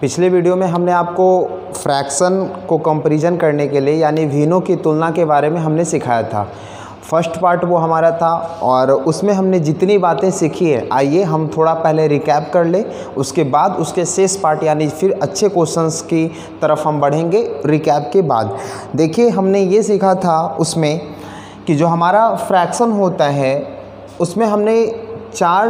पिछले वीडियो में हमने आपको फ्रैक्शन को कंपैरिजन करने के लिए यानी भिन्नों की तुलना के बारे में हमने सिखाया था। फर्स्ट पार्ट वो हमारा था और उसमें हमने जितनी बातें सीखी है आइए हम थोड़ा पहले रिकैप कर ले, उसके बाद उसके शेष पार्ट यानी फिर अच्छे क्वेश्चंस की तरफ हम बढ़ेंगे। रिकैप के बाद देखिए हमने ये सीखा था उसमें कि जो हमारा फ्रैक्शन होता है उसमें हमने 4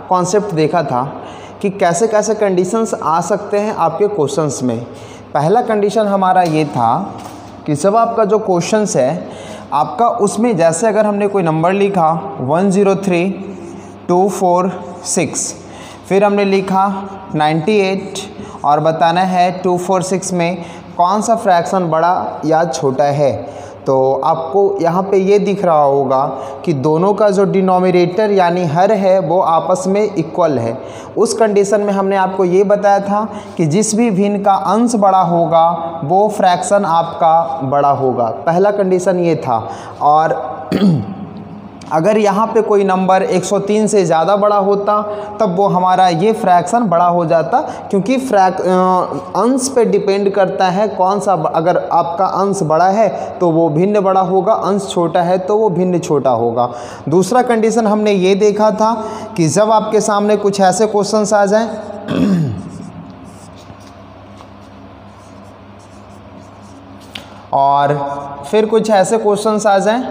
कॉन्सेप्ट देखा था कि कैसे कैसे कंडीशंस आ सकते हैं आपके क्वेश्चंस में। पहला कंडीशन हमारा ये था कि जब आपका जो क्वेश्चंस है आपका उसमें जैसे अगर हमने कोई नंबर लिखा 103246, फिर हमने लिखा 98 और बताना है 246 में कौन सा फ्रैक्शन बड़ा या छोटा है, तो आपको यहाँ पे ये दिख रहा होगा कि दोनों का जो डिनोमिनेटर यानी हर है वो आपस में इक्वल है। उस कंडीशन में हमने आपको ये बताया था कि जिस भी भिन्न का अंश बड़ा होगा वो फ्रैक्शन आपका बड़ा होगा। पहला कंडीशन ये था। और अगर यहाँ पे कोई नंबर 103 से ज़्यादा बड़ा होता तब वो हमारा ये फ्रैक्शन बड़ा हो जाता, क्योंकि अंश पे डिपेंड करता है कौन सा। अगर आपका अंश बड़ा है तो वो भिन्न बड़ा होगा, अंश छोटा है तो वो भिन्न छोटा होगा। दूसरा कंडीशन हमने ये देखा था कि जब आपके सामने कुछ ऐसे क्वेश्चंस आ जाएं और फिर कुछ ऐसे क्वेश्चंस आ जाएं,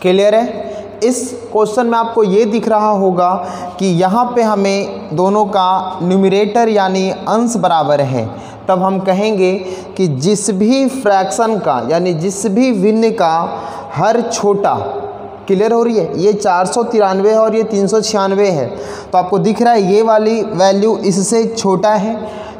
क्लियर है। इस क्वेश्चन में आपको ये दिख रहा होगा कि यहाँ पे हमें दोनों का न्यूमरेटर यानी अंश बराबर है, तब हम कहेंगे कि जिस भी फ्रैक्शन का यानी जिस भी भिन्न का हर छोटा, क्लियर हो रही है, ये 493 है और ये 396 है, तो आपको दिख रहा है ये वाली वैल्यू इससे छोटा है,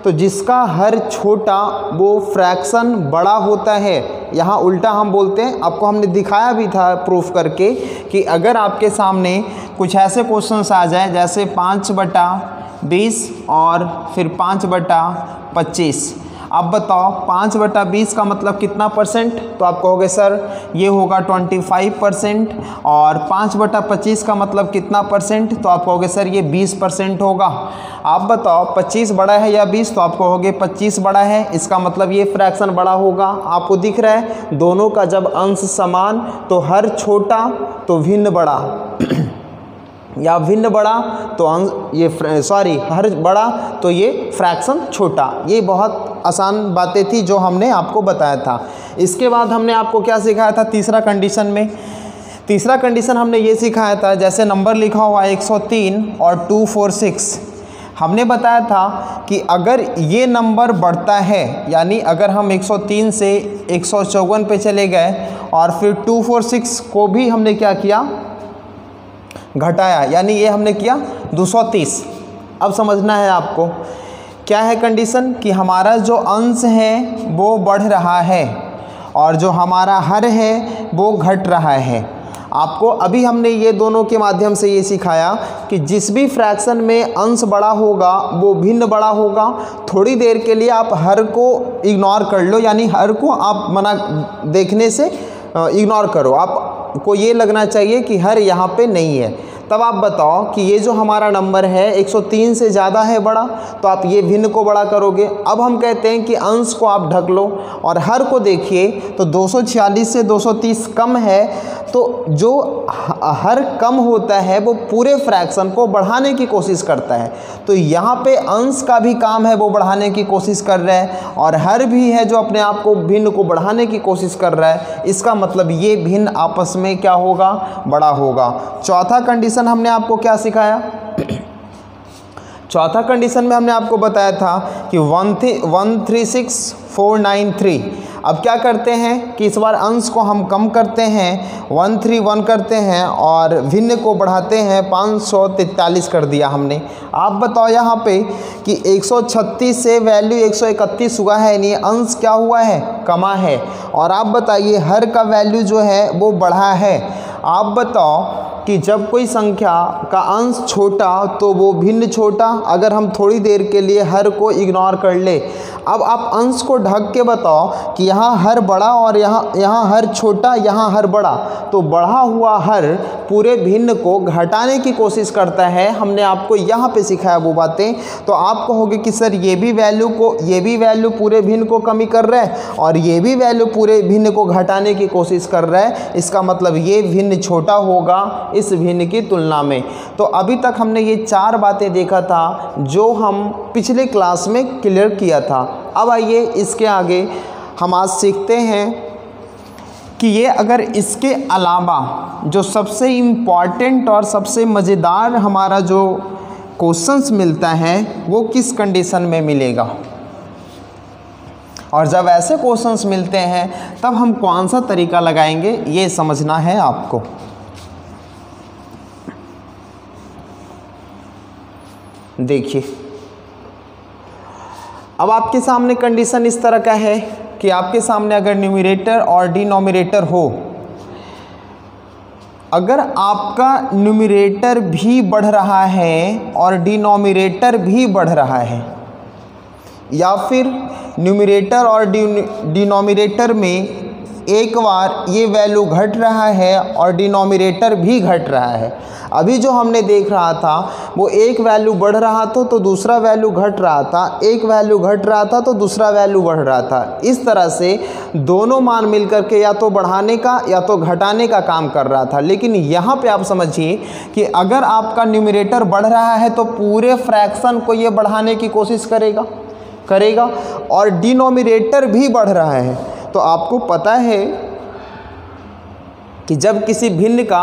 तो जिसका हर छोटा वो फ्रैक्शन बड़ा होता है। यहाँ उल्टा हम बोलते हैं, आपको हमने दिखाया भी था प्रूफ करके कि अगर आपके सामने कुछ ऐसे क्वेश्चंस आ जाए जैसे 5/20 और फिर 5/25, अब बताओ 5/20 का मतलब कितना परसेंट, तो आप कहोगे सर ये होगा 25% और 5/25 का मतलब कितना परसेंट, तो आप कहोगे सर ये 20% होगा। आप बताओ 25 बड़ा है या 20, तो आप कहोगे 25 बड़ा है, इसका मतलब ये फ्रैक्शन बड़ा होगा। आपको दिख रहा है दोनों का जब अंश समान तो हर छोटा तो भिन्न बड़ा या भिन्न बड़ा तो हर बड़ा तो ये फ्रैक्शन छोटा। ये बहुत आसान बातें थी जो हमने आपको बताया था। इसके बाद हमने आपको क्या सिखाया था तीसरा कंडीशन में। तीसरा कंडीशन हमने ये सिखाया था जैसे नंबर लिखा हुआ 103 और 246, हमने बताया था कि अगर ये नंबर बढ़ता है यानी अगर हम 103 से 154 पे चले गए और फिर 246 को भी हमने क्या किया, घटाया, यानी ये हमने किया 230। अब समझना है आपको क्या है कंडीशन कि हमारा जो अंश है वो बढ़ रहा है और जो हमारा हर है वो घट रहा है। आपको अभी हमने ये दोनों के माध्यम से ये सिखाया कि जिस भी फ्रैक्शन में अंश बड़ा होगा वो भिन्न बड़ा होगा। थोड़ी देर के लिए आप हर को इग्नोर कर लो, यानी हर को आप मना देखने से इग्नोर करो, आपको ये लगना चाहिए कि हर यहाँ पे नहीं है। तब आप बताओ कि ये जो हमारा नंबर है 103 से ज़्यादा है बड़ा, तो आप ये भिन्न को बड़ा करोगे। अब हम कहते हैं कि अंश को आप ढक लो और हर को देखिए तो 246 से 230 कम है, तो जो हर कम होता है वो पूरे फ्रैक्शन को बढ़ाने की कोशिश करता है। तो यहाँ पे अंश का भी काम है वो बढ़ाने की कोशिश कर रहा है और हर भी है जो अपने आप को भिन्न को बढ़ाने की कोशिश कर रहा है। इसका मतलब ये भिन्न आपस में क्या होगा, बड़ा होगा। चौथा कंडीशन हमने आपको क्या सिखाया, चौथा कंडीशन में हमने आपको बताया था कि 136493। अब क्या करते हैं कि इस बार अंश को हम कम करते हैं, 131 करते हैं और भिन्न को बढ़ाते हैं 543 कर दिया हमने। आप बताओ यहाँ पे कि 136 से वैल्यू 131 हुआ है, यानी अंश क्या हुआ है, कमा है। और आप बताइए हर का वैल्यू जो है वो बढ़ा है। आप बताओ कि जब कोई संख्या का अंश छोटा तो वो भिन्न छोटा। अगर हम थोड़ी देर के लिए हर को इग्नोर कर ले, अब आप अंश को ढक के बताओ कि यहाँ हर बड़ा और यहाँ हर छोटा, यहाँ हर बड़ा, तो बढ़ा हुआ हर पूरे भिन्न को घटाने की कोशिश करता है। हमने आपको यहाँ पे सिखाया वो बातें। तो आप कहोगे कि सर ये भी वैल्यू पूरे भिन्न को कमी कर रहा है और ये भी वैल्यू पूरे भिन्न को घटाने की कोशिश कर रहा है, इसका मतलब ये भिन्न छोटा होगा इस भिन्न की तुलना में। तो अभी तक हमने ये 4 बातें देखा था जो हम पिछले क्लास में क्लियर किया था। अब आइए इसके आगे हम आज सीखते हैं कि ये अगर इसके अलावा जो सबसे इम्पॉर्टेंट और सबसे मज़ेदार हमारा जो क्वेश्चंस मिलता है वो किस कंडीशन में मिलेगा, और जब ऐसे क्वेश्चंस मिलते हैं तब हम कौन सा तरीका लगाएंगे, ये समझना है आपको। देखिए, अब आपके सामने कंडीशन इस तरह का है कि आपके सामने अगर न्यूमरेटर और डिनोमिनेटर हो, अगर आपका न्यूमरेटर भी बढ़ रहा है और डिनोमिनेटर भी बढ़ रहा है, या फिर न्यूमरेटर और डिनोमिनेटर में एक बार ये वैल्यू घट रहा है और डिनोमिनेटर भी घट रहा है। अभी जो हमने देख रहा था वो एक वैल्यू बढ़ रहा था तो दूसरा वैल्यू घट रहा था, एक वैल्यू घट रहा था तो दूसरा वैल्यू बढ़ रहा था। इस तरह से दोनों मान मिलकर के या तो बढ़ाने का या तो घटाने का काम कर रहा था। लेकिन यहाँ पे आप समझिए कि अगर आपका न्यूमरेटर बढ़ रहा है तो पूरे फ्रैक्शन को ये बढ़ाने की कोशिश करेगा और डिनोमिनेटर भी बढ़ रहा है। तो आपको पता है कि जब किसी भिन्न का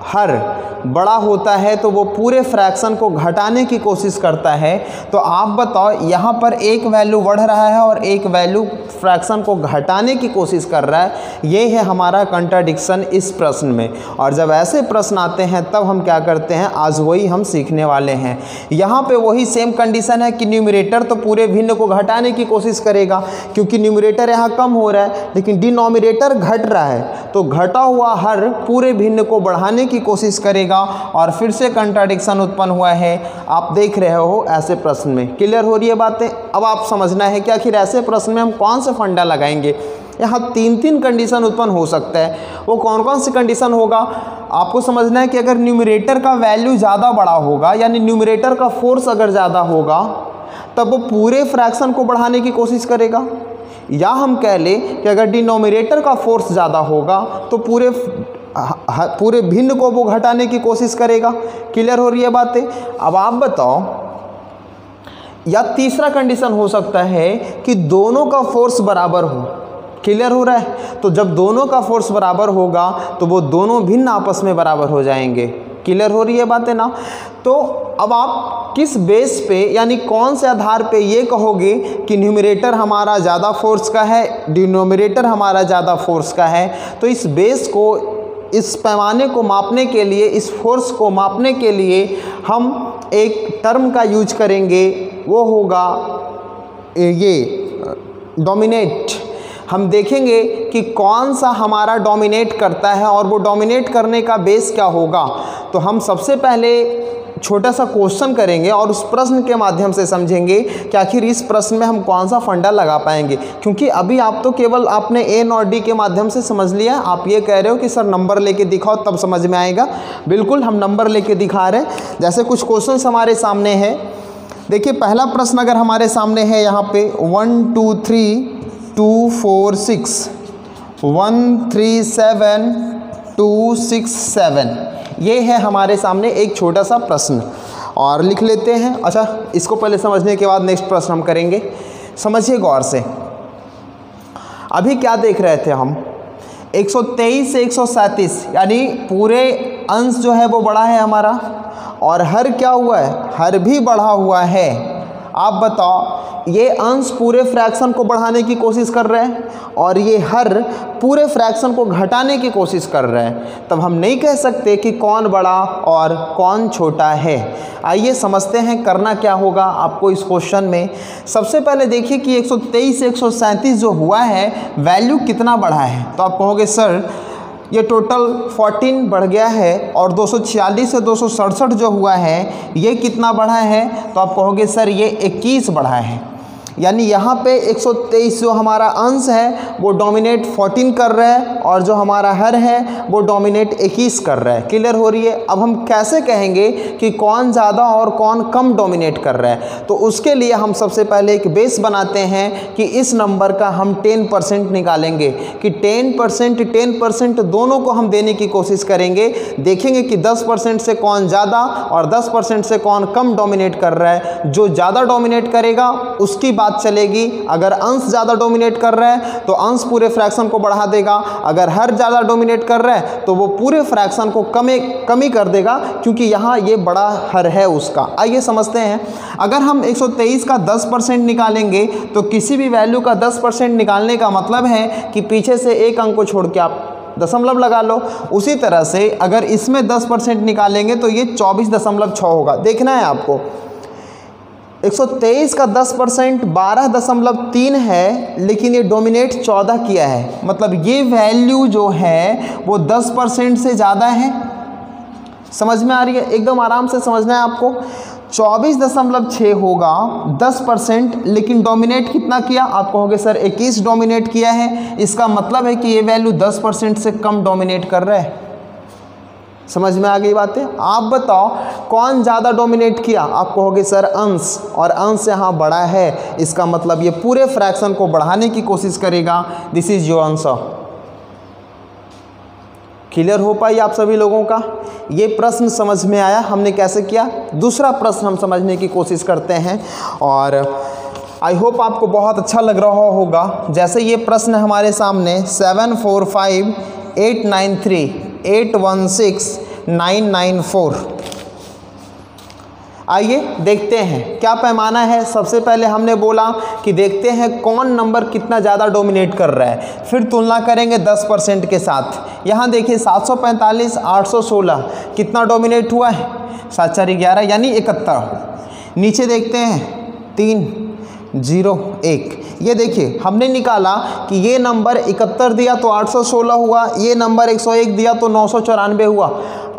हर बड़ा होता है तो वो पूरे फ्रैक्शन को घटाने की कोशिश करता है। तो आप बताओ, यहाँ पर एक वैल्यू बढ़ रहा है और एक वैल्यू फ्रैक्शन को घटाने की कोशिश कर रहा है। ये है हमारा कंट्राडिक्शन इस प्रश्न में। और जब ऐसे प्रश्न आते हैं तब हम क्या करते हैं, आज वही हम सीखने वाले हैं। यहाँ पे वही सेम कंडीशन है कि न्यूमरेटर तो पूरे भिन्न को घटाने की कोशिश करेगा क्योंकि न्यूमरेटर यहाँ कम हो रहा है, लेकिन डिनोमिनेटर घट रहा है तो घटा हुआ हर पूरे भिन्न को बढ़ाने की कोशिश करेगा और फिर से कंट्राडिक्शन उत्पन्न हुआ है। आप देख रहे हो ऐसे प्रश्न में। क्लियर हो रही है बातें? अब आप समझना है कि आखिर ऐसे प्रश्न में हम कौन से फंडा लगाएंगे। यहाँ 3 कंडीशन उत्पन्न हो सकता है। वो कौन कौन सी कंडीशन होगा आपको समझना है कि अगर न्यूमरेटर का वैल्यू ज़्यादा बड़ा होगा, यानी न्यूमरेटर का फोर्स अगर ज़्यादा होगा, तब वो पूरे फ्रैक्शन को बढ़ाने की कोशिश करेगा। या हम कह लें कि अगर डिनोमिनेटर का फोर्स ज़्यादा होगा तो पूरे भिन्न को वो घटाने की कोशिश करेगा। क्लियर हो रही है बातें? अब आप बताओ, या तीसरा कंडीशन हो सकता है कि दोनों का फोर्स बराबर हो। क्लियर हो रहा है? तो जब दोनों का फोर्स बराबर होगा तो वो दोनों भिन्न आपस में बराबर हो जाएंगे। क्लियर हो रही है बातें ना? तो अब आप किस बेस पे, यानी कौन से आधार पे ये कहोगे कि न्यूमरेटर हमारा ज़्यादा फोर्स का है, डिनोमिनेटर हमारा ज़्यादा फोर्स का है? तो इस बेस को, इस पैमाने को मापने के लिए, इस फोर्स को मापने के लिए हम एक टर्म का यूज करेंगे, वो होगा ये डोमिनेट। हम देखेंगे कि कौन सा हमारा डोमिनेट करता है और वो डोमिनेट करने का बेस क्या होगा। तो हम सबसे पहले छोटा सा क्वेश्चन करेंगे और उस प्रश्न के माध्यम से समझेंगे कि आखिर इस प्रश्न में हम कौन सा फंडा लगा पाएंगे। क्योंकि अभी आप तो केवल आपने एन और डी के माध्यम से समझ लिया। आप ये कह रहे हो कि सर नंबर लेके दिखाओ तब समझ में आएगा। बिल्कुल, हम नंबर लेके दिखा रहे हैं। जैसे कुछ क्वेश्चन हमारे सामने है। देखिए, पहला प्रश्न अगर हमारे सामने है यहाँ पे 1 2 3 2 4 6 1 3 7 2 6 7, ये है हमारे सामने एक छोटा सा प्रश्न। और लिख लेते हैं। अच्छा, इसको पहले समझने के बाद नेक्स्ट प्रश्न हम करेंगे। समझिए गौर से। अभी क्या देख रहे थे हम, 123 से 137, यानी पूरे अंश जो है वो बड़ा है हमारा, और हर क्या हुआ है, हर भी बढ़ा हुआ है। आप बताओ, ये अंश पूरे फ्रैक्शन को बढ़ाने की कोशिश कर रहे हैं और ये हर पूरे फ्रैक्शन को घटाने की कोशिश कर रहे हैं। तब हम नहीं कह सकते कि कौन बड़ा और कौन छोटा है। आइए समझते हैं करना क्या होगा आपको इस क्वेश्चन में। सबसे पहले देखिए कि 123 से 137 जो हुआ है, वैल्यू कितना बढ़ा है। तो आप कहोगे सर ये टोटल 14 बढ़ गया है और 246 से 267 जो हुआ है ये कितना बढ़ा है, तो आप कहोगे सर ये 21 बढ़ा है। यानी यहाँ पे 123 जो हमारा अंश है वो डोमिनेट 14 कर रहा है और जो हमारा हर है वो डोमिनेट 21 कर रहा है। क्लियर हो रही है। अब हम कैसे कहेंगे कि कौन ज़्यादा और कौन कम डोमिनेट कर रहा है, तो उसके लिए हम सबसे पहले एक बेस बनाते हैं कि इस नंबर का हम 10% निकालेंगे कि 10% दोनों को हम देने की कोशिश करेंगे। देखेंगे कि 10% से कौन ज़्यादा और 10% से कौन कम डोमिनेट कर रहा है। जो ज़्यादा डोमिनेट करेगा उसकी बात चलेगी। अगर अंश ज़्यादा डोमिनेट कर रहा है तो अंश पूरे फ्रैक्शन को बढ़ा देगा, अगर हर ज़्यादा डोमिनेट कर रहा है तो वो पूरे फ्रैक्शन को कमी कर देगा, क्योंकि यहाँ ये बड़ा हर है उसका। आइए समझते हैं। अगर हम 123 का 10% निकालेंगे तो किसी भी वैल्यू का 10% निकालने का मतलब है कि पीछे से एक अंक को छोड़ के आप दशमलव लगा लो। उसी तरह से अगर इसमें 10% निकालेंगे तो ये 24.6 होगा। देखना है आपको, 123 का 10% 12.3 है, लेकिन ये डोमिनेट 14 किया है, मतलब ये वैल्यू जो है वो 10% से ज़्यादा है। समझ में आ रही है? एकदम आराम से समझना है आपको। 24.6 होगा 10%, लेकिन डोमिनेट कितना किया? आप कहोगे सर 21 डोमिनेट किया है। इसका मतलब है कि ये वैल्यू 10% से कम डोमिनेट कर रहा है। समझ में आ गई बातें? आप बताओ कौन ज़्यादा डोमिनेट किया? आप कहोगे सर अंश, और अंश यहाँ बड़ा है, इसका मतलब ये पूरे फ्रैक्शन को बढ़ाने की कोशिश करेगा। This is your answer. Clear हो पाई आप सभी लोगों का? ये प्रश्न समझ में आया हमने कैसे किया? दूसरा प्रश्न हम समझने की कोशिश करते हैं और आई होप आपको बहुत अच्छा लग रहा होगा। जैसे ये प्रश्न हमारे सामने 745893816994। आइए देखते हैं क्या पैमाना है। सबसे पहले हमने बोला कि देखते हैं कौन नंबर कितना ज़्यादा डोमिनेट कर रहा है, फिर तुलना करेंगे 10% के साथ। यहाँ देखिए 745 816 कितना डोमिनेट हुआ है? 7 4 11 यानी 71। नीचे देखते हैं 301। ये देखिए हमने निकाला कि ये नंबर 71 दिया तो 816 हुआ, ये नंबर 101 दिया तो 994 हुआ।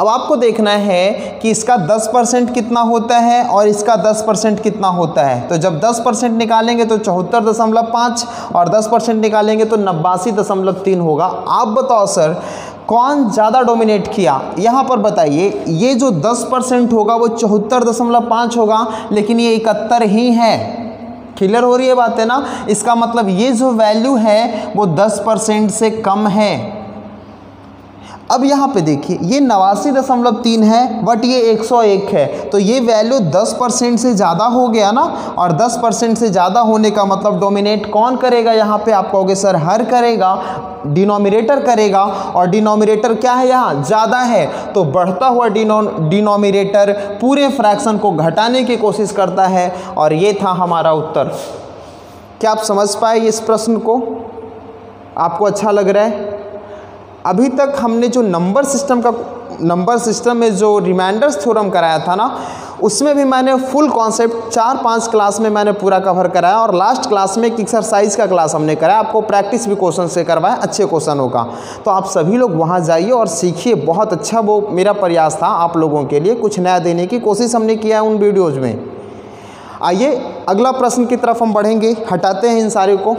अब आपको देखना है कि इसका 10% कितना होता है और इसका 10% कितना होता है। तो जब 10% निकालेंगे तो 74.5 और 10% निकालेंगे तो 89.3 होगा। आप बताओ सर कौन ज़्यादा डोमिनेट किया? यहाँ पर बताइए, ये जो 10% होगा वो 74.5 होगा, लेकिन ये 71 ही है। क्लियर हो रही है बात है ना? इसका मतलब ये जो वैल्यू है वो 10% से कम है। अब यहाँ पे देखिए ये 89.3 है बट ये 101 है, तो ये वैल्यू 10% से ज़्यादा हो गया ना। और 10% से ज़्यादा होने का मतलब डोमिनेट कौन करेगा? यहाँ पे आप कहोगे सर हर करेगा, डिनोमिनेटर करेगा, और डिनोमिनेटर क्या है यहाँ? ज़्यादा है। तो बढ़ता हुआ डिनोमिनेटर पूरे फ्रैक्शन को घटाने की कोशिश करता है, और ये था हमारा उत्तर। क्या आप समझ पाए इस प्रश्न को? आपको अच्छा लग रहा है? अभी तक हमने जो नंबर सिस्टम में जो रिमाइंडर्स थ्योरम कराया था ना, उसमें भी मैंने फुल कॉन्सेप्ट 4-5 क्लास में मैंने पूरा कवर कराया, और लास्ट क्लास में एक एक्सरसाइज का क्लास हमने कराया। आपको प्रैक्टिस भी क्वेश्चन से करवाया, अच्छे क्वेश्चन होगा। तो आप सभी लोग वहाँ जाइए और सीखिए। बहुत अच्छा वो मेरा प्रयास था आप लोगों के लिए, कुछ नया देने की कोशिश हमने किया है उन वीडियोज़ में। आइए अगला प्रश्न की तरफ हम बढ़ेंगे। हटाते हैं इन सारे को।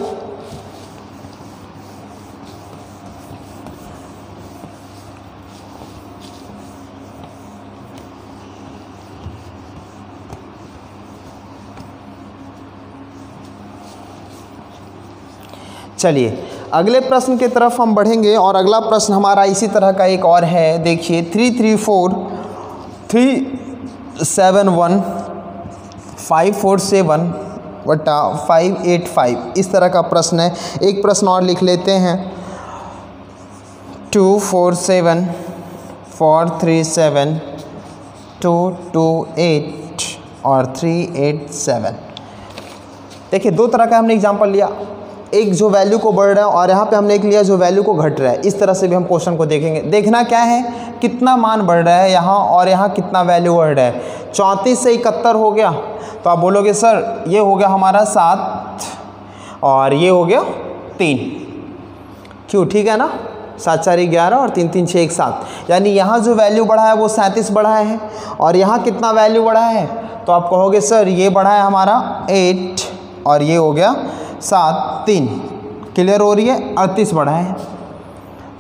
चलिए अगले प्रश्न की तरफ हम बढ़ेंगे, और अगला प्रश्न हमारा इसी तरह का एक और है। देखिए 334,371,547/585 इस तरह का प्रश्न है। एक प्रश्न और लिख लेते हैं 247,437,228 और 387। देखिए दो तरह का हमने एग्जाम्पल लिया, एक जो वैल्यू को बढ़ रहा है और यहाँ पे हमने एक लिया जो वैल्यू को घट रहा है। इस तरह से भी हम क्वेश्चन को देखेंगे। देखना क्या है, कितना मान बढ़ रहा है यहाँ और यहाँ कितना वैल्यू बढ़ रहा है। 34 से 71 हो गया, तो आप बोलोगे सर ये हो गया हमारा 7 और ये हो गया 3। क्यों? ठीक है ना? 7 4 11 और 3 3 6 1 7, यानी यहाँ जो वैल्यू बढ़ा है वो 37 बढ़ा है, और यहाँ कितना वैल्यू बढ़ा है, तो आप कहोगे सर ये बढ़ा है हमारा 8 और ये हो गया 7 3, क्लियर हो रही है, 38 बढ़ा है।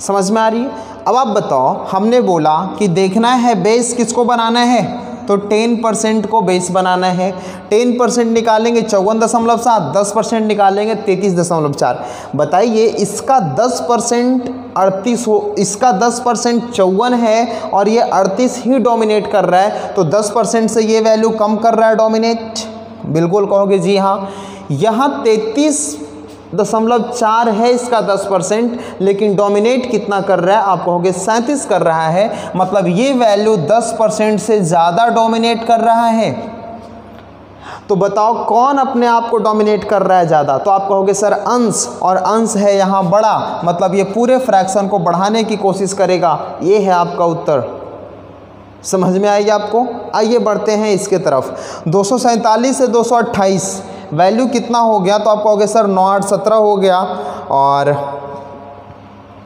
समझ में आ रही है। अब आप बताओ, हमने बोला कि देखना है बेस किसको बनाना है, तो 10% को बेस बनाना है। 10% निकालेंगे 54.7, 10% निकालेंगे 33.4। बताइए इसका 10% 38 हो, इसका 10% 54 है और ये 38 ही डोमिनेट कर रहा है, तो 10% से ये वैल्यू कम कर रहा है डोमिनेट, बिल्कुल कहोगे जी हाँ। यहाँ 33.4 है इसका 10%, लेकिन डोमिनेट कितना कर रहा है, आप कहोगे 37 कर रहा है, मतलब ये वैल्यू 10% से ज़्यादा डोमिनेट कर रहा है। तो बताओ कौन अपने आप को डोमिनेट कर रहा है ज़्यादा, तो आप कहोगे सर अंश, और अंश है यहाँ बड़ा, मतलब ये पूरे फ्रैक्शन को बढ़ाने की कोशिश करेगा, ये है आपका उत्तर। समझ में आएगी आपको। आइए बढ़ते हैं इसके तरफ। 247 से 228 वैल्यू कितना हो गया, तो आप कहोगे सर 9 8 17 हो गया, और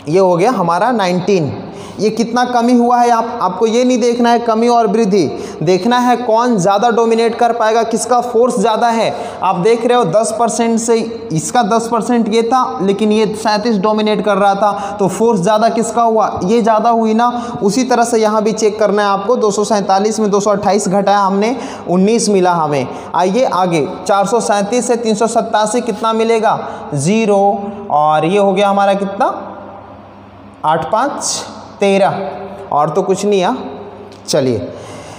ये हो गया हमारा 19। ये कितना कमी हुआ है, आपको ये नहीं देखना है कमी और वृद्धि, देखना है कौन ज़्यादा डोमिनेट कर पाएगा, किसका फोर्स ज़्यादा है। आप देख रहे हो 10% से इसका 10% ये था, लेकिन ये 37 डोमिनेट कर रहा था, तो फोर्स ज़्यादा किसका हुआ, ये ज़्यादा हुई ना। उसी तरह से यहाँ भी चेक करना है आपको। 247 में 228 घटाया हमने, 19 मिला हमें। आइए आगे, 437 से 387 कितना मिलेगा, 0, और ये हो गया हमारा कितना, 8 5 13, और तो कुछ नहीं है। चलिए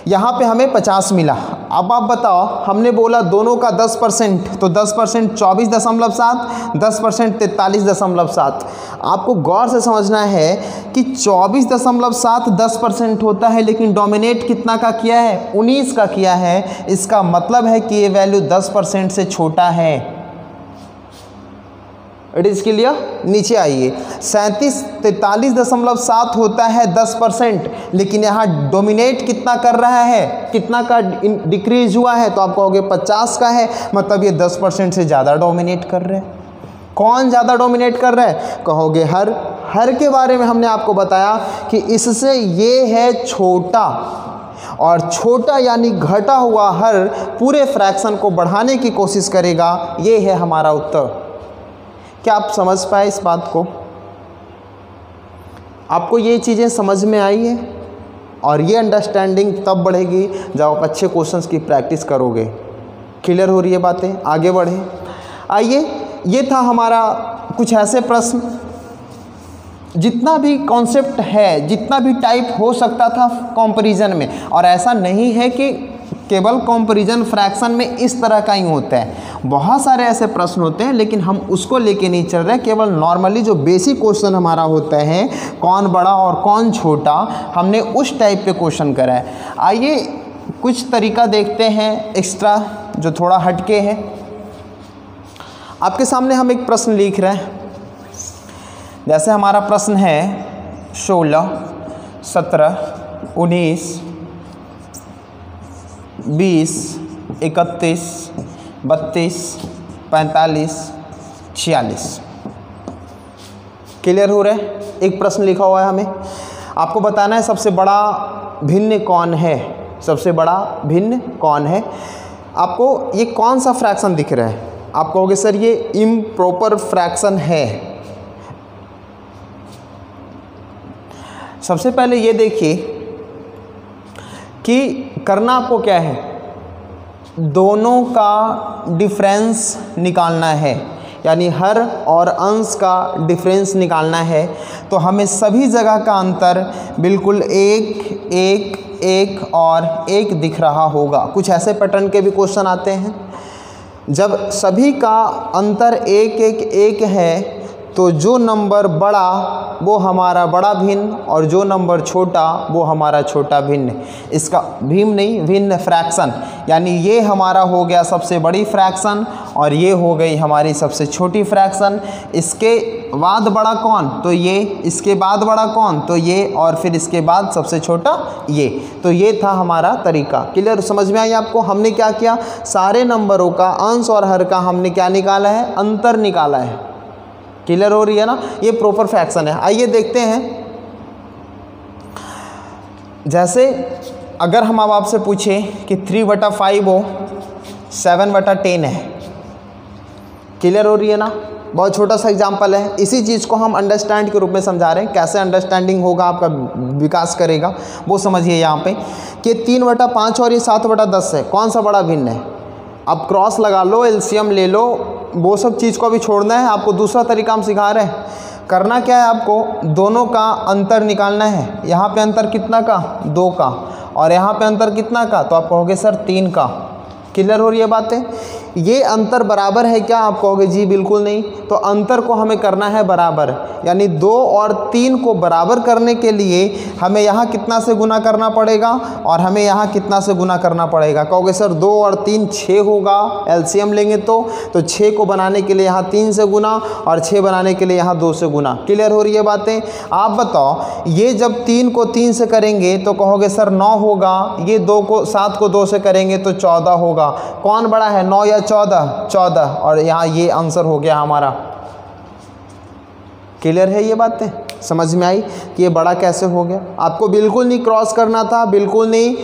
यहाँ पे हमें 50 मिला। अब आप बताओ, हमने बोला दोनों का 10%, तो 10% 24.7, 10% 43.7। आपको गौर से समझना है कि 24.7 10% होता है, लेकिन डोमिनेट कितना का किया है, 19 का किया है। इसका मतलब है कि ये वैल्यू 10% से छोटा है। It is clear. नीचे आइए, 43.7 होता है 10%, लेकिन यहाँ डोमिनेट कितना कर रहा है, कितना का डिक्रीज हुआ है, तो आप कहोगे 50 का है, मतलब ये 10% से ज़्यादा डोमिनेट कर रहे हैं। कौन ज़्यादा डोमिनेट कर रहा है, कहोगे हर के बारे में हमने आपको बताया कि इससे ये है छोटा, और छोटा यानी घटा हुआ हर पूरे फ्रैक्शन को बढ़ाने की कोशिश करेगा। ये है हमारा उत्तर। क्या आप समझ पाए इस बात को? आपको ये चीज़ें समझ में आई है, और ये अंडरस्टैंडिंग तब बढ़ेगी जब आप अच्छे क्वेश्चंस की प्रैक्टिस करोगे। क्लियर हो रही है बातें? आगे बढ़े। आइए, ये था हमारा कुछ ऐसे प्रश्न, जितना भी कॉन्सेप्ट है, जितना भी टाइप हो सकता था कंपैरिजन में, और ऐसा नहीं है कि केवल कंपैरिजन फ्रैक्शन में इस तरह का ही होता है, बहुत सारे ऐसे प्रश्न होते हैं, लेकिन हम उसको लेके नहीं चल रहे। केवल नॉर्मली जो बेसिक क्वेश्चन हमारा होता है, कौन बड़ा और कौन छोटा, हमने उस टाइप पे क्वेश्चन करा है। आइए कुछ तरीका देखते हैं एक्स्ट्रा, जो थोड़ा हटके है। आपके सामने हम एक प्रश्न लिख रहे हैं। जैसे हमारा प्रश्न है 16 17 19 20 31 32 45 46। क्लियर हो रहा है? एक प्रश्न लिखा हुआ है, हमें आपको बताना है सबसे बड़ा भिन्न कौन है, सबसे बड़ा भिन्न कौन है। आपको ये कौन सा फ्रैक्शन दिख रहा है, आप कहोगे सर ये इम्प्रॉपर फ्रैक्शन है। सबसे पहले ये देखिए कि करना आपको क्या है, दोनों का डिफरेंस निकालना है, यानी हर और अंश का डिफरेंस निकालना है। तो हमें सभी जगह का अंतर बिल्कुल एक एक एक और एक दिख रहा होगा। कुछ ऐसे पैटर्न के भी क्वेश्चन आते हैं, जब सभी का अंतर एक एक एक है, तो जो नंबर बड़ा वो हमारा बड़ा भिन्न, और जो नंबर छोटा वो हमारा छोटा भिन्न। इसका भिन्न नहीं, भिन्न फ्रैक्शन, यानी ये हमारा हो गया सबसे बड़ी फ्रैक्शन, और ये हो गई हमारी सबसे छोटी फ्रैक्शन। इसके बाद बड़ा कौन, तो ये, इसके बाद बड़ा कौन, तो ये, और फिर इसके बाद सबसे छोटा ये। तो ये था हमारा तरीका। क्लियर, समझ में आई आपको? हमने क्या किया, सारे नंबरों का अंश और हर का हमने क्या निकाला है, अंतर निकाला है। क्लियर हो रही है ना, ये प्रॉपर फ्रैक्शन है। आइए देखते हैं, जैसे अगर हम अब आपसे पूछें कि 3/5 हो 7/10 है, क्लियर हो रही है ना, बहुत छोटा सा एग्जांपल है। इसी चीज़ को हम अंडरस्टैंड के रूप में समझा रहे हैं, कैसे अंडरस्टैंडिंग होगा आपका विकास करेगा वो समझिए यहाँ पे कि 3/5 और ये 7/10 है, कौन सा बड़ा भिन्न है। अब क्रॉस लगा लो, एलसीएम ले लो, वो सब चीज़ को अभी छोड़ना है, आपको दूसरा तरीका हम सिखा रहे हैं। करना क्या है, आपको दोनों का अंतर निकालना है। यहाँ पे अंतर कितना का, 2 का, और यहाँ पे अंतर कितना का, तो आप कहोगे सर 3 का। क्लियर हो रही है बातें। ये अंतर बराबर है क्या, आप कहोगे जी बिल्कुल नहीं। तो अंतर को हमें करना है बराबर, यानी 2 और 3 को बराबर करने के लिए हमें यहाँ कितना से गुना करना पड़ेगा और हमें यहाँ कितना से गुना करना पड़ेगा। कहोगे सर 2 और 3 6 होगा, एलसीएम लेंगे तो 6 को बनाने के लिए यहाँ 3 से गुना और 6 बनाने के लिए यहाँ 2 से गुना। क्लियर हो रही है बातें। आप बताओ, ये जब 3 को 3 से करेंगे तो कहोगे सर 9 होगा, ये 7 को 2 से करेंगे तो 14 होगा। कौन बड़ा है, 9 या 14? और यहाँ ये आंसर हो गया हमारा। क्लियर है ये बातें, समझ में आई कि ये बड़ा कैसे हो गया। आपको बिल्कुल नहीं क्रॉस करना था, बिल्कुल नहीं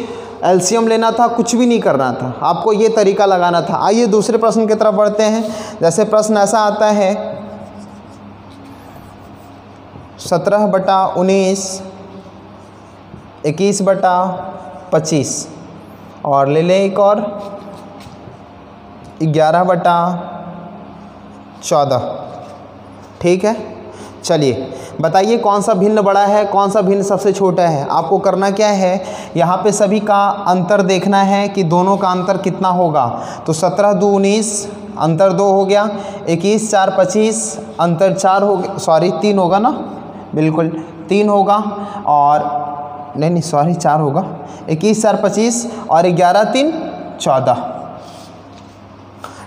एलसीएम लेना था, कुछ भी नहीं करना था, आपको ये तरीका लगाना था। आइए दूसरे प्रश्न की तरफ बढ़ते हैं। जैसे प्रश्न ऐसा आता है 17/19 21/25 और ले लें एक और 11/14। ठीक है, चलिए बताइए कौन सा भिन्न बड़ा है, कौन सा भिन्न सबसे छोटा है। आपको करना क्या है, यहाँ पे सभी का अंतर देखना है कि दोनों का अंतर कितना होगा। तो 17×2 19 अंतर 2 हो गया, 21×4 25 अंतर 4 हो गया, सॉरी 3 होगा ना, बिल्कुल 3 होगा, और नहीं 4 होगा, 21×4 25 और 11×3 14।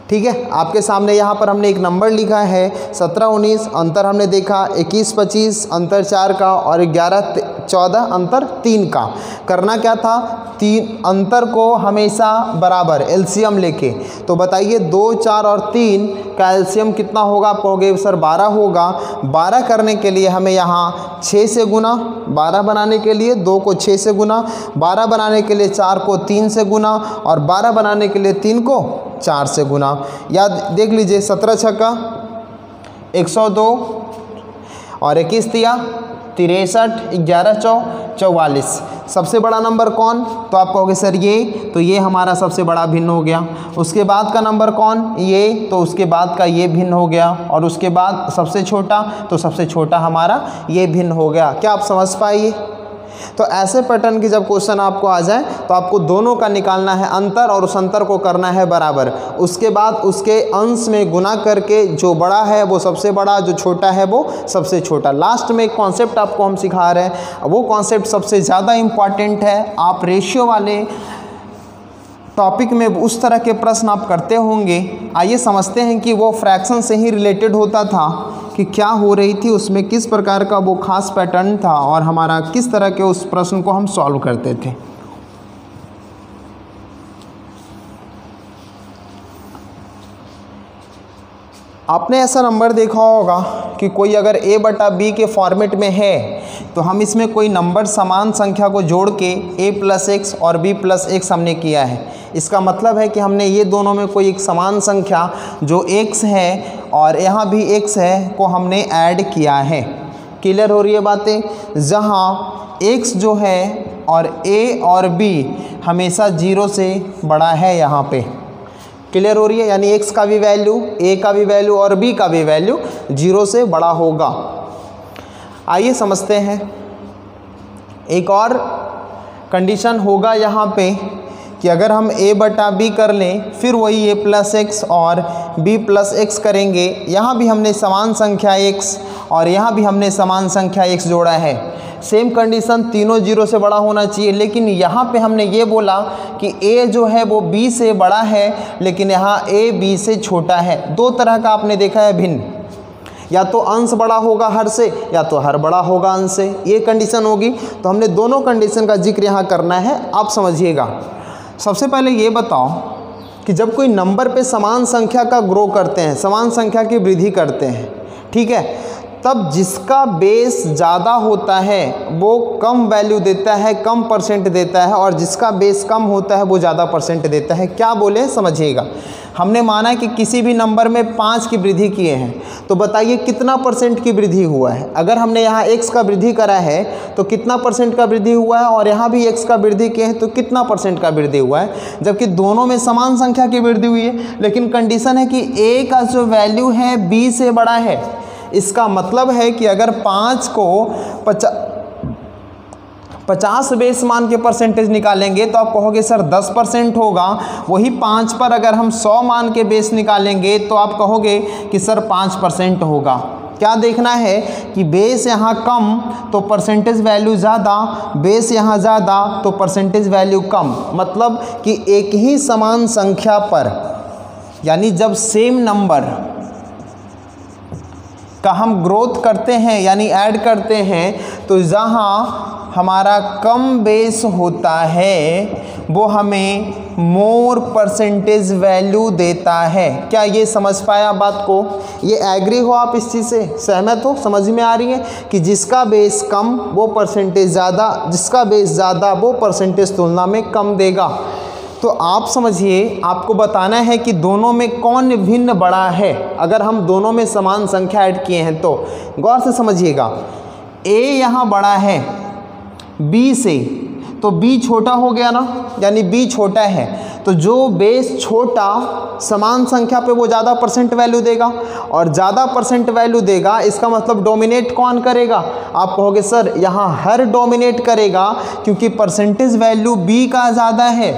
ठीक है, आपके सामने यहाँ पर हमने एक नंबर लिखा है 17-19 अंतर हमने देखा, 21-25 अंतर 4 का और 11-14 अंतर 3 का। करना क्या था, 3 अंतर को हमेशा बराबर एलसीएम लेके। तो बताइए 2 4 और 3 का एलसीएम कितना होगा, आप कहोगे सर 12 होगा। 12 करने के लिए हमें यहाँ 6 से गुना, 12 बनाने के लिए 2 को 6 से गुना, 12 बनाने के लिए 4 को 3 से गुना और 12 बनाने के लिए 3 को 4 से गुना। याद देख लीजिए, 17 छक्का 102 और 21 तिया 63, 11 चौ 44। सबसे बड़ा नंबर कौन, तो आप कहोगे सर ये, तो ये हमारा सबसे बड़ा भिन्न हो गया। उसके बाद का नंबर कौन, ये, तो उसके बाद का ये भिन्न हो गया, और उसके बाद सबसे छोटा, तो सबसे छोटा हमारा ये भिन्न हो गया। क्या आप समझ पाइए। तो ऐसे पैटर्न की जब क्वेश्चन आपको आ जाए तो आपको दोनों का निकालना है अंतर और उस अंतर को करना है बराबर। उसके बाद उसके अंश में गुना करके जो बड़ा है वो सबसे बड़ा, जो छोटा है वो सबसे छोटा। लास्ट में एक कॉन्सेप्ट आपको हम सिखा रहे हैं, वो कॉन्सेप्ट सबसे ज़्यादा इम्पॉर्टेंट है। आप रेशियो वाले टॉपिक में उस तरह के प्रश्न आप करते होंगे। आइए समझते हैं कि वो फ्रैक्शन से ही रिलेटेड होता था कि क्या हो रही थी उसमें, किस प्रकार का वो खास पैटर्न था और हमारा किस तरह के उस प्रश्न को हम सॉल्व करते थे। आपने ऐसा नंबर देखा होगा कि कोई अगर a/b के फॉर्मेट में है तो हम इसमें कोई नंबर समान संख्या को जोड़ के a+x और b+x हमने किया है। इसका मतलब है कि हमने ये दोनों में कोई एक समान संख्या जो x है और यहाँ भी x है को हमने ऐड किया है। क्लियर हो रही है बातें। जहाँ x जो है और a और b हमेशा 0 से बड़ा है यहाँ पे। क्लियर हो रही है, यानी x का भी वैल्यू, a का भी वैल्यू और b का भी वैल्यू 0 से बड़ा होगा। आइए समझते हैं, एक और कंडीशन होगा यहाँ पे कि अगर हम a/b कर लें, फिर वही a+x और b+x करेंगे। यहाँ भी हमने समान संख्या x और यहाँ भी हमने समान संख्या x जोड़ा है। सेम कंडीशन, तीनों 0 से बड़ा होना चाहिए, लेकिन यहाँ पे हमने ये बोला कि a जो है वो b से बड़ा है, लेकिन यहाँ a b से छोटा है। दो तरह का आपने देखा है भिन्न, या तो अंश बड़ा होगा हर से या तो हर बड़ा होगा अंश से, ये कंडीशन होगी। तो हमने दोनों कंडीशन का जिक्र यहाँ करना है, आप समझिएगा। सबसे पहले ये बताओ कि जब कोई नंबर पे समान संख्या का ग्रो करते हैं, समान संख्या की वृद्धि करते हैं, ठीक है। तब जिसका बेस ज़्यादा होता है वो कम वैल्यू देता है, कम परसेंट देता है, और जिसका बेस कम होता है वो ज़्यादा परसेंट देता है। क्या बोले समझिएगा। हमने माना कि किसी भी नंबर में 5 की वृद्धि किए हैं, तो बताइए कितना परसेंट की वृद्धि हुआ है। अगर हमने यहाँ x का वृद्धि करा है तो कितना परसेंट का वृद्धि हुआ है, और यहाँ भी x का वृद्धि किए हैं तो कितना परसेंट का वृद्धि हुआ है, जबकि दोनों में समान संख्या की वृद्धि हुई है। लेकिन कंडीशन है कि a का जो वैल्यू है b से बड़ा है। इसका मतलब है कि अगर 5 को 50 बेस मान के परसेंटेज निकालेंगे तो आप कहोगे सर 10% होगा। वही 5 पर अगर हम 100 मान के बेस निकालेंगे तो आप कहोगे कि सर 5% होगा। क्या देखना है कि बेस यहाँ कम तो परसेंटेज वैल्यू ज़्यादा, बेस यहाँ ज़्यादा तो परसेंटेज वैल्यू कम। मतलब कि एक ही समान संख्या पर, यानी जब सेम नंबर का हम ग्रोथ करते हैं यानी ऐड करते हैं, तो जहाँ हमारा कम बेस होता है वो हमें मोर परसेंटेज वैल्यू देता है। क्या ये समझ पाया बात को? ये एग्री हो आप इस चीज़ से, सहमत हो, समझ में आ रही है कि जिसका बेस कम वो परसेंटेज ज़्यादा, जिसका बेस ज़्यादा वो परसेंटेज तुलना में कम देगा। तो आप समझिए, आपको बताना है कि दोनों में कौन भिन्न बड़ा है। अगर हम दोनों में समान संख्या ऐड किए हैं तो गौर से समझिएगा, a यहाँ बड़ा है b से, तो b छोटा हो गया ना, यानी b छोटा है, तो जो बेस छोटा समान संख्या पे वो ज़्यादा परसेंट वैल्यू देगा, और ज़्यादा परसेंट वैल्यू देगा इसका मतलब डोमिनेट कौन करेगा। आप कहोगे सर यहाँ हर डोमिनेट करेगा क्योंकि परसेंटेज वैल्यू b का ज़्यादा है।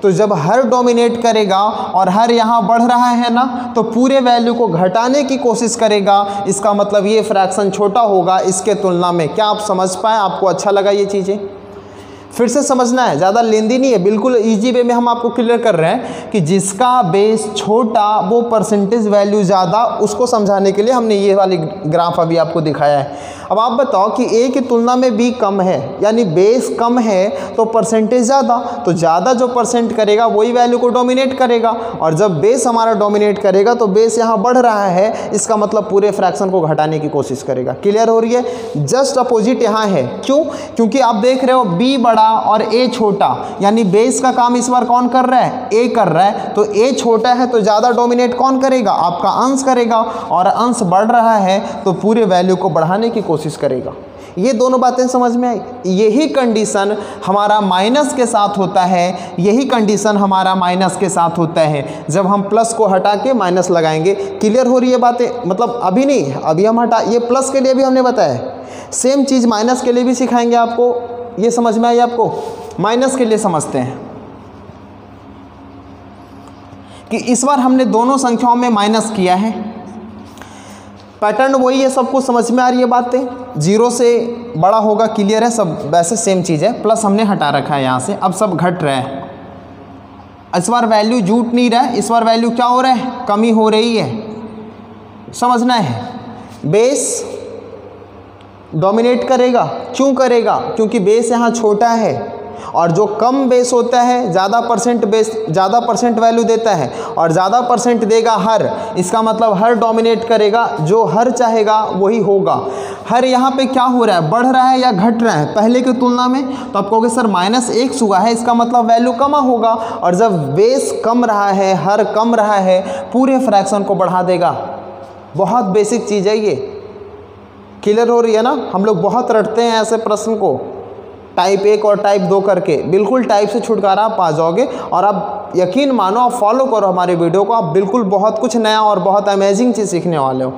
तो जब हर डोमिनेट करेगा और हर यहाँ बढ़ रहा है ना, तो पूरे वैल्यू को घटाने की कोशिश करेगा। इसका मतलब ये फ्रैक्शन छोटा होगा इसके तुलना में। क्या आप समझ पाए? आपको अच्छा लगा ये चीज़ें? फिर से समझना है, ज़्यादा लेंदी नहीं है, बिल्कुल इजी वे में हम आपको क्लियर कर रहे हैं कि जिसका बेस छोटा वो परसेंटेज वैल्यू ज़्यादा। उसको समझाने के लिए हमने ये वाली ग्राफ अभी आपको दिखाया है। अब आप बताओ कि a की तुलना में b कम है, यानी बेस कम है तो परसेंटेज ज़्यादा, तो ज़्यादा जो परसेंट करेगा वही वैल्यू को डोमिनेट करेगा, और जब बेस हमारा डोमिनेट करेगा तो बेस यहाँ बढ़ रहा है, इसका मतलब पूरे फ्रैक्शन को घटाने की कोशिश करेगा। क्लियर हो रही है? जस्ट अपोजिट यहाँ है। क्यों? क्योंकि आप देख रहे हो b बड़ा और a छोटा, यानी बेस का काम इस बार कौन कर रहा है? a कर रहा है। तो a छोटा है तो ज़्यादा डोमिनेट कौन करेगा? आपका अंश करेगा, और अंश बढ़ रहा है तो पूरे वैल्यू को बढ़ाने की कोशिश करेगा। ये दोनों बातें समझ में आई? यही कंडीशन हमारा माइनस के साथ होता है, यही कंडीशन हमारा माइनस के साथ होता है जब हम प्लस को हटा के माइनस लगाएंगे। क्लियर हो रही है बातें? मतलब अभी नहीं, अभी हम हटा, ये प्लस के लिए भी हमने बताया, सेम चीज़ माइनस के लिए भी सिखाएंगे आपको। ये समझ में आई आपको? माइनस के लिए समझते हैं कि इस बार हमने दोनों संख्याओं में माइनस किया है। पैटर्न वही है, सबको समझ में आ रही है बातें? 0 से बड़ा होगा, क्लियर है, सब वैसे सेम चीज़ है। प्लस हमने हटा रखा है यहाँ से, अब सब घट रहा है। इस बार वैल्यू जुट नहीं रहा है, इस बार वैल्यू क्या हो रहा है? कमी हो रही है। समझना है, बेस डोमिनेट करेगा। क्यों करेगा? क्योंकि बेस यहाँ छोटा है, और जो कम बेस होता है ज़्यादा परसेंट वैल्यू देता है, और ज़्यादा परसेंट देगा हर। इसका मतलब हर डोमिनेट करेगा, जो हर चाहेगा वही होगा। हर यहाँ पे क्या हो रहा है? बढ़ रहा है या घट रहा है पहले की तुलना में? तो आप कहोगे सर -x हुआ है, इसका मतलब वैल्यू कम होगा। और जब बेस कम रहा है, हर कम रहा है, पूरे फ्रैक्शन को बढ़ा देगा। बहुत बेसिक चीज़ है ये। क्लियर हो रही है ना? हम लोग बहुत रटते हैं ऐसे प्रश्न को, टाइप 1 और टाइप 2 करके। बिल्कुल टाइप से छुटकारा आप पा जाओगे, और आप यकीन मानो, आप फॉलो करो हमारे वीडियो को, आप बिल्कुल बहुत कुछ नया और बहुत अमेजिंग चीज़ सीखने वाले हो।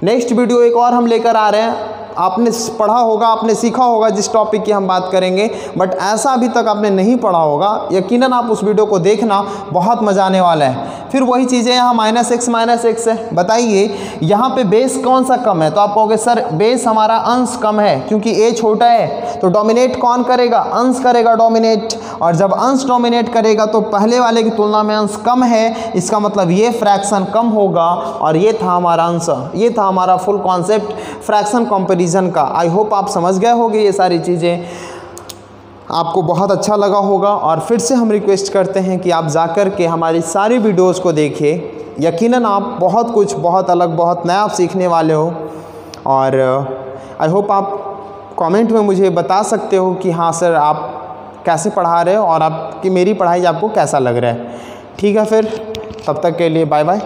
नेक्स्ट वीडियो एक और हम लेकर आ रहे हैं। आपने पढ़ा होगा, आपने सीखा होगा जिस टॉपिक की हम बात करेंगे, बट ऐसा अभी तक आपने नहीं पढ़ा होगा। यकीनन आप उस वीडियो को देखना, बहुत मज़ा आने वाला है। फिर वही चीज़ें यहाँ -x है। बताइए यहाँ पे बेस कौन सा कम है? तो आप कहोगे सर बेस हमारा अंश कम है, क्योंकि a छोटा है, तो डोमिनेट कौन करेगा? अंश करेगा डोमिनेट। और जब अंश डोमिनेट करेगा तो पहले वाले की तुलना में अंश कम है, इसका मतलब ये फ्रैक्शन कम होगा। और ये था हमारा आंसर, ये था हमारा फुल कॉन्सेप्ट फ्रैक्शन कंपैरिजन का। आई होप आप समझ गए होंगे ये सारी चीज़ें, आपको बहुत अच्छा लगा होगा। और फिर से हम रिक्वेस्ट करते हैं कि आप जाकर के हमारी सारी वीडियोस को देखें, यकीनन आप बहुत कुछ, बहुत अलग, बहुत नया आप सीखने वाले हो। और आई होप आप कमेंट में मुझे बता सकते हो कि हाँ सर आप कैसे पढ़ा रहे हो और आपकी मेरी पढ़ाई आपको कैसा लग रहा है। ठीक है, फिर तब तक के लिए बाय बाय।